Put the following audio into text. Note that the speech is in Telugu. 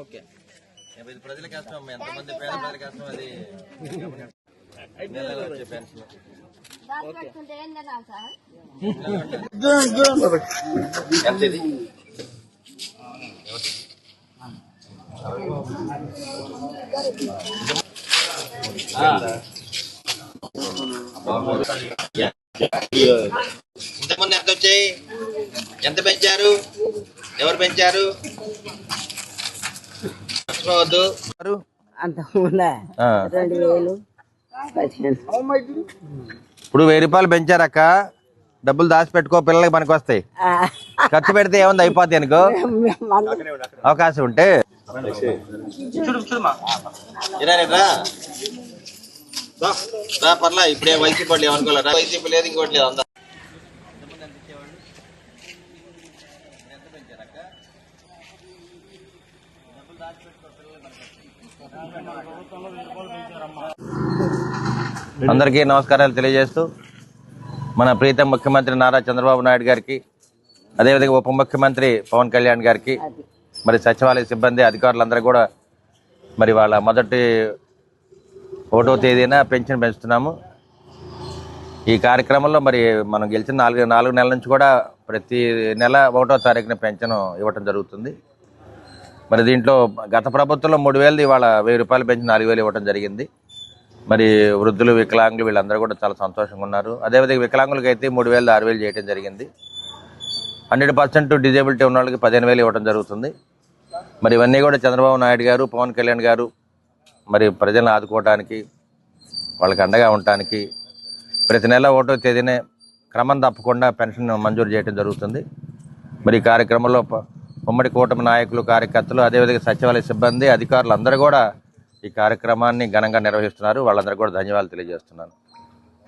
ఓకే, ఇది ప్రజల కష్టం, ఎంతమంది పేద ప్రజల కష్టం అది నెలలో వచ్చే పెన్షన్. ఎంత ఇది? ఇంతకుముందు ఎంత వచ్చాయి? ఎంత పెంచారు? ఎవరు పెంచారు? మర్చిపోవద్దు. ఇప్పుడు 1000 రూపాయలు పెంచారక్క, డబ్బులు దాచిపెట్టుకో, పిల్లలకి పనికి వస్తాయి. ఖర్చు పెడితే ఏముంది, అయిపోతాయి అనుకో. అవకాశం ఉంటే పర్లా. ఇప్పుడే వైసీపీ వాళ్ళు ఏమనుకోలేరా? వైసీపీ లేదు, ఇంకోటి లేదు. అందా అందరికీ నమస్కారాలు తెలియజేస్తూ, మన ప్రీతం ముఖ్యమంత్రి నారా చంద్రబాబు నాయుడు గారికి, అదేవిధంగా ఉప ముఖ్యమంత్రి పవన్ కళ్యాణ్ గారికి, మరి సచివాలయ సిబ్బంది అధికారులందరూ కూడా మరి వాళ్ళ మొదటి 1వ తేదీన పెన్షన్ పెంచుతున్నాము. ఈ కార్యక్రమంలో మరి మనం గెలిచిన 4 నెలల నుంచి కూడా ప్రతి నెల 1వ తారీఖున పెన్షన్ ఇవ్వటం జరుగుతుంది. మరి దీంట్లో గత ప్రభుత్వంలో 3000, ఇవాళ 1000 రూపాయలు పెంచి 4000 ఇవ్వడం జరిగింది. మరి వృద్ధులు, వికలాంగులు వీళ్ళందరూ కూడా చాలా సంతోషంగా ఉన్నారు. అదేవిధంగా వికలాంగులకి అయితే 3000, 6000 చేయడం జరిగింది. 100% డిజేబిలిటీ ఉన్న వాళ్ళకి 15000 ఇవ్వడం జరుగుతుంది. మరి ఇవన్నీ కూడా చంద్రబాబు నాయుడు గారు, పవన్ కళ్యాణ్ గారు మరి ప్రజలను ఆదుకోవడానికి, వాళ్ళకి అండగా ఉండటానికి ప్రతి నెల 1వ తేదీనే క్రమం తప్పకుండా పెన్షన్ మంజూరు చేయడం జరుగుతుంది. మరి ఈ కార్యక్రమంలో ఉమ్మడి కూటమి నాయకులు, కార్యకర్తలు, అదేవిధంగా సచివాలయ సిబ్బంది, అధికారులు అందరూ కూడా ఈ కార్యక్రమాన్ని ఘనంగా నిర్వహిస్తున్నారు. వాళ్ళందరూ కూడా ధన్యవాదాలు తెలియజేస్తున్నాను.